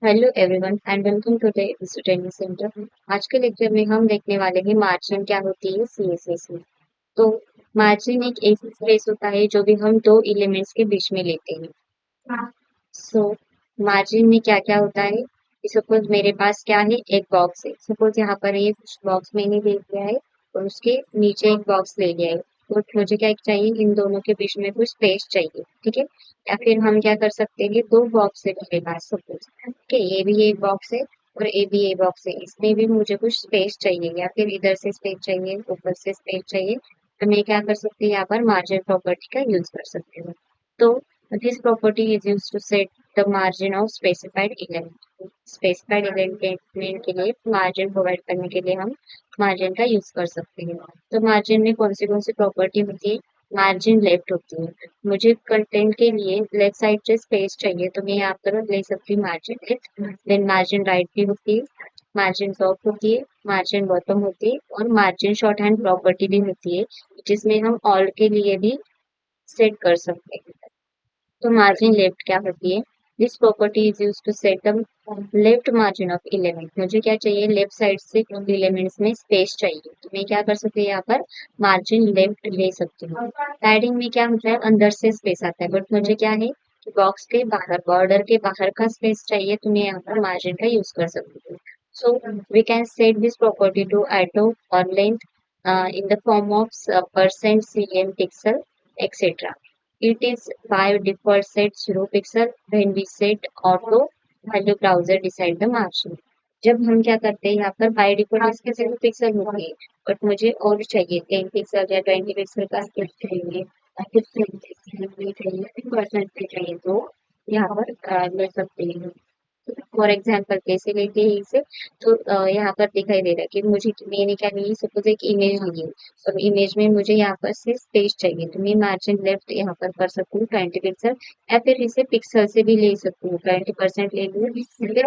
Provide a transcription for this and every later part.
Hello everyone and welcome to the study centre. आज के lecture में हम देखने वाले हैं मार्जिन क्या होती है सीएसएस में। तो मार्जिन एक ऐसी स्पेस होता है जो भी हम दो एलिमेंट्स के बीच में लेते हैं। सो मार्जिन में क्या क्या होता है। सपोज मेरे पास क्या है, एक बॉक्स है। सपोज यहाँ पर ये बॉक्स मैंने ले लिया है और उसके नीचे एक बॉक्स ले लिया है। तो मुझे क्या चाहिए, इन दोनों के बीच में कुछ स्पेस चाहिए, ठीक है। या फिर हम क्या कर सकते हैं, दो बॉक्स है मेरे पास सपोज, ठीक है। ये भी एक बॉक्स है और ये भी एक बॉक्स है, इसमें भी मुझे कुछ स्पेस चाहिए या फिर इधर से स्पेस चाहिए, ऊपर से स्पेस चाहिए। तो मैं क्या कर सकती हूँ, यहाँ पर मार्जिन प्रॉपर्टी का यूज कर सकती हूँ। तो this property is used to set the margin of specified element। Specified element के लिए मार्जिन प्रोवाइड करने के लिए हम मार्जिन का यूज कर सकते हैं। तो मार्जिन में कौन सी प्रॉपर्टी होती है, मार्जिन लेफ्ट होती है। मुझे कंटेंट के लिए लेफ्ट साइड से स्पेस चाहिए तो मैं यहाँ पर ले सकती हूँ margin left. Then margin right भी होती है, मार्जिन टॉप होती है, मार्जिन बॉटम होती है और मार्जिन शॉर्ट हैंड प्रॉपर्टी भी होती है, जिसमें हम ऑल के लिए भी सेट कर सकते हैं। तो मार्जिन लेफ्ट क्या होती है, this property is use to set the left margin of element. मुझे क्या चाहिए, लेफ्ट साइड से एलिमेंट्स में स्पेस चाहिए तो मैं क्या कर सकती हूँ, यहाँ पर मार्जिन लेफ्ट ले सकती हूँ। पैडिंग में क्या होता है, अंदर से स्पेस आता है, बट मुझे क्या है कि बॉक्स के बाहर, बॉर्डर के बाहर का स्पेस चाहिए तो मैं यहाँ पर मार्जिन का यूज कर सकती हूँ। So we can set this property to auto और length in the form of percent cm pixel etc. It is by default set 0 pixel when we set auto value browser decide the margin। जब हम क्या करते हैं, यहाँ पर by default इसके 0 pixel होती है, बट मुझे और चाहिए 10 पिक्सल या 20 पिक्सल का स्पेस चाहिए या फिर 10 पिक्सल भी चाहिए, परसेंट भी चाहिए, तो यहाँ पर ले सकते हैं। फॉर एग्जाम्पल कैसे लेते हैं इसे, तो यहाँ पर दिखाई दे रहा है कि मुझे, मैंने क्या ली, सपोज एक इमेज ली है और इमेज में मुझे यहाँ पर से स्पेस चाहिए तो मैं मार्जिन लेफ्ट यहाँ पर कर सकती हूँ 20 पिक्सल, या फिर इसे पिक्सल से भी ले सकती हूँ, 20% ले लूँ, फिर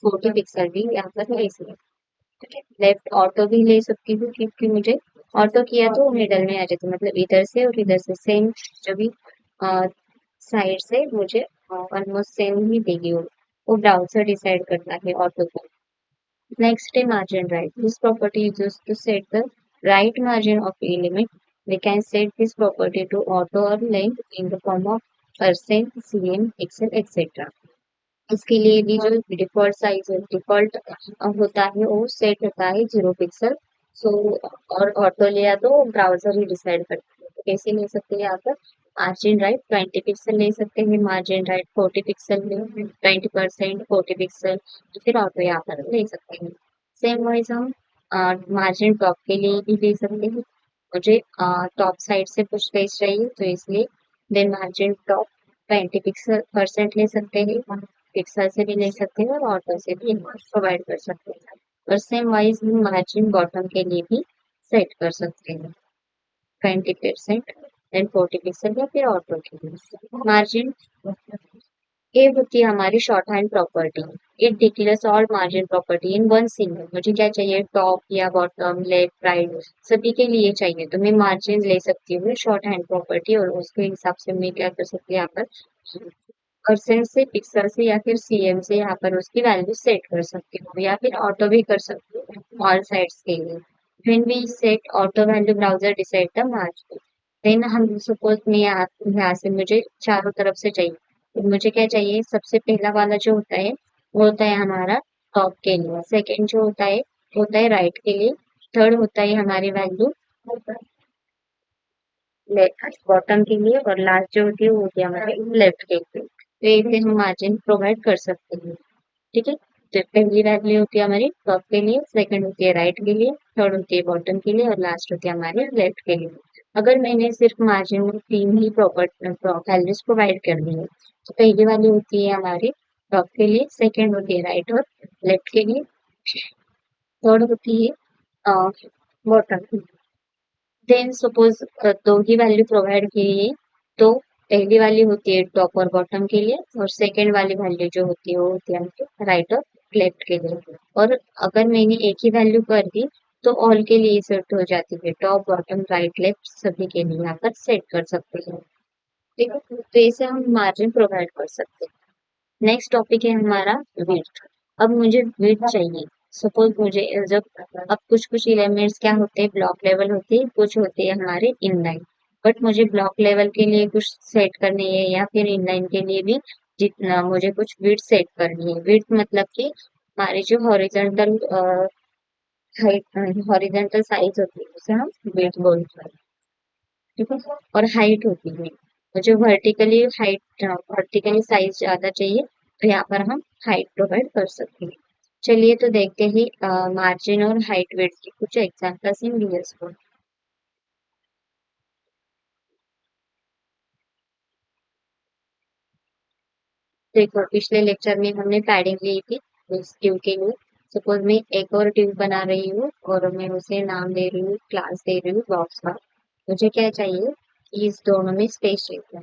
40 पिक्सल भी यहाँ पर ले सकती हूँ। लेफ्ट ऑटो भी ले सकती हूँ क्योंकि मुझे ऑटो किया तो मिडल में आ जाती है, मतलब इधर से और इधर से सेम, जो भी साइड से मुझे ऑलमोस्ट सेम ही देगी वो ब्राउजर डिसाइड करता है ऑटो को। Next is margin right. This property is used to set the right margin of a limit. We can set this property to auto or length in the form of percent, cm, pixel, etc. इसके लिए भी जो default size default होता है वो set होता है 0 pixel. सो और ऑटो लिया तो ब्राउजर ही डिसाइड करता है, तो कैसे ले सकते हैं यहाँ पर, मार्जिन राइट 20 पिक्सल ले सकते हैं, मार्जिन राइट 40 पिक्सल, 20% 40 पिक्सल, तो फिर ऑटो यहाँ पर ले सकते हैं। सेम वाइज हम मार्जिन टॉप के लिए भी ले सकते हैं। मुझे टॉप साइड से कुछ स्पेस चाहिए तो इसलिए देन मार्जिन टॉप 20 पिक्सल % ले सकते हैं, पिक्सल से भी ले सकते हैं और ऑटो से भी प्रोवाइड कर सकते हैं। और सेम वाइज हम मार्जिन बॉटम के लिए भी सेट कर सकते हैं 20% एंड 40 पिक्सल या फिर ऑटो के लिए। मार्जिन ये होती है हमारी short hand property. It declares all margin property in one single. मुझे क्या चाहिए, टॉप या बॉटम, लेफ्ट राइट, सभी के लिए चाहिए तो मैं मार्जिन ले सकती हूँ शॉर्ट हैंड प्रॉपर्टी, और उसके हिसाब से मैं क्या कर सकती हूँ, यहाँ पर परसेंट से, पिक्सल से या फिर सीएम से यहाँ पर उसकी वैल्यू सेट कर सकती हूँ, या फिर ऑटो भी कर सकती हूँ ऑल साइड्स के लिए। When we set auto value browser decide the margin. Then हम सपोज में यहाँ से मुझे चारों तरफ से चाहिए, तो मुझे क्या चाहिए, सबसे पहला वाला जो होता है वो होता है हमारा टॉप के लिए, सेकंड जो होता है राइट के लिए, थर्ड होता है हमारी वैल्यू बॉटम के लिए, और लास्ट जो होती है वो होती है हमारे लेफ्ट के लिए। तो इसे हम मार्जिन प्रोवाइड कर सकते हैं, ठीक है। तो पहली वैल्यू होती है हमारी टॉप के लिए, सेकंड होती है राइट के लिए, थर्ड होती है बॉटम के लिए और लास्ट होती है हमारे लेफ्ट के लिए। अगर मैंने सिर्फ मार्जिन में तीन ही वैल्यूज प्रोवाइड कर दी है, तो पहली वाली होती है हमारी टॉप के लिए, सेकंड होती है राइट और लेफ्ट के लिए, थर्ड होती है बॉटम। देन सपोज दो ही वैल्यू प्रोवाइड की है, तो पहली वाली होती है टॉप और बॉटम के लिए, और सेकंड वाली वैल्यू जो होती है वो होती है राइट और लेफ्ट के लिए। और अगर मैंने एक ही वैल्यू कर दी तो ऑल के लिए सेट हो जाती है, टॉप बॉटम राइट लेफ्ट सभी के लिए यहाँ पर सेट कर सकते हैं, ठीक है। तो इसे हम मार्जिन प्रोवाइड कर सकते हैं। नेक्स्ट टॉपिक है हमारा विड्थ। अब मुझे विड्थ चाहिए। सपोज मुझे जब अब कुछ कुछ एलिमेंट्स क्या होते हैं, ब्लॉक लेवल होते हैं, कुछ होते हैं हमारे इनलाइन। बट मुझे ब्लॉक लेवल के लिए कुछ सेट करनी है या फिर इनलाइन के लिए भी जितना मुझे कुछ विड्थ सेट करनी है। विड्थ मतलब कि हमारी जो हॉरिजॉन्टल हाइट हॉरिजॉन्टल साइज होती है उसे हम विड्थ बोलते हैं। ठीक है। और हाइट होती है, मुझे वर्टिकली साइज ज्यादा चाहिए तो यहाँ पर हम हाइट प्रोवाइड कर सकते हैं। चलिए तो देखते हैं मार्जिन और हाइट वेट की कुछ एग्जांपल्स इन वीएस कोड। देखो पिछले लेक्चर में हमने पैडिंग ली थी इस ट्यूब के लिए। सपोज मैं एक और ट्यूब बना रही हूँ और मैं उसे नाम दे रही हूँ, क्लास दे रही हूँ बॉक्स का। मुझे क्या चाहिए कि इस दोनों में स्पेस चाहिए।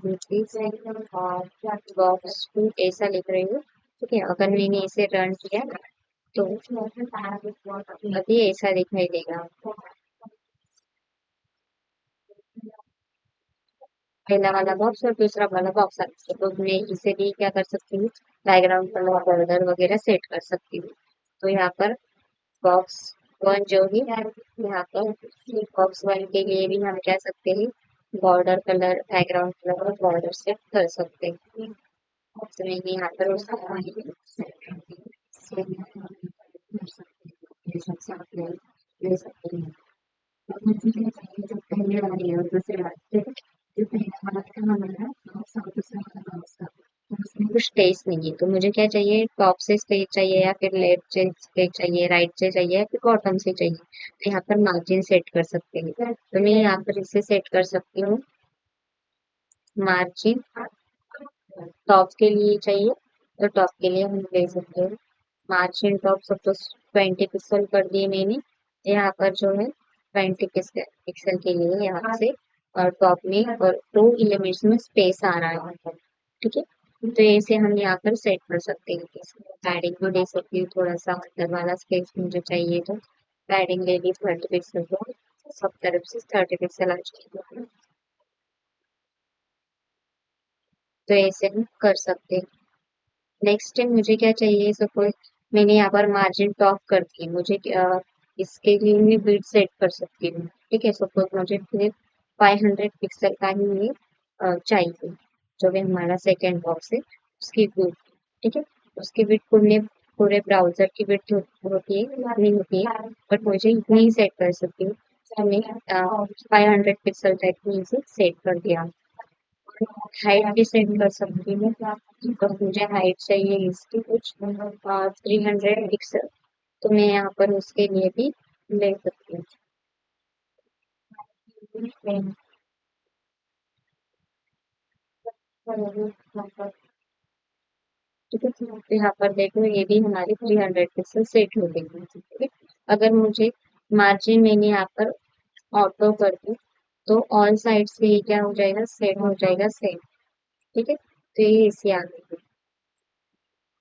बॉक्स टू ऐसा लिख रही हूँ। ठीक है, अगर मैंने इसे रन किया तो अभी ऐसा दिखाई देगा। पहला वाला बॉक्स और दूसरा वाला बॉक्स। तो मैं इसे भी क्या कर सकती हूँ, बैकग्राउंड कलर बॉर्डर वगैरह सेट कर सकती हूँ। तो यहाँ पर बॉक्स वन जो भी है, यहाँ पर बॉक्स वन के लिए भी हम कह सकते हैं बॉर्डर कलर, बैकग्राउंड कलर और बॉर्डर सेट कर सकते हैं। तो मैं यहाँ पर उसका ले सकते हैं। पहले वाली और दूसरे वाले जो पहला वाला था हमारा साउथ दूसरा वाला बॉक्स था, तो उसमें कुछ टेस्ट नहीं है। तो मुझे क्या चाहिए, टॉप से स्पेस चाहिए या फिर लेफ्ट से स्पेस चाहिए, राइट से चाहिए या फिर बॉटम से चाहिए। तो यहाँ पर मार्जिन सेट कर सकते हैं। तो मैं यहाँ पर इसे सेट कर सकती हूँ मार्जिन। टॉप के लिए चाहिए तो टॉप के लिए हम ले सकते हैं मार्जिन टॉप सपोज 20 पिक्सल कर दिए मैंने। यहाँ पर जो है 20 पिक्सल के लिए यहाँ से और टॉप में और टू एलिमेंट्स में स्पेस आ रहा है यहाँ पर। ठीक है, तो ऐसे हम यहाँ पर सेट कर सकते हैं। पैडिंग को दे सकती हूँ थोड़ा सा, अंदर वाला स्पेस मुझे चाहिए तो पैडिंग ले ली 30 पिक्सल को, सब तरफ से 30 पिक्सल आ जाएगी। तो ऐसे हम कर सकते हैं। नेक्स्ट टाइम मुझे क्या चाहिए, सपोज मैंने यहाँ पर मार्जिन टॉप कर दी, मुझे इसके लिए मैं बिट सेट कर सकती हूँ। ठीक है, सपोज मुझे सिर्फ 500 पिक्सल का ही ये चाहिए, जो भी हमारा सेकेंड बॉक्स है उसकी बिट। ठीक है, उसकी बिट पूरे ब्राउजर की बिट होती है नहीं होती है, बट मुझे इतनी ही सेट कर सकती हूँ। तो मैं 500 पिक्सल तक ही इसे सेट कर दिया। हाइट भी सेट कर सकती हूँ। तो मुझे हाइट चाहिए इसकी कुछ 300 पिक्सल, तो मैं यहाँ पर उसके लिए भी ले सकती हूँ। ठीक है, तो यहाँ पर देखो ये भी हमारी 300 पिक्सल सेट हो गई है। ठीक है, अगर मुझे मार्जिन मैंने यहाँ पर ऑटो कर दी तो ऑल साइड से ये क्या हो जाएगा, सेट हो जाएगा सेट। ठीक है, तो ये इसी आ गई।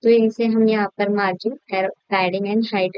तो इसे हम यहाँ पर मार्जिन पैडिंग एंड हाइट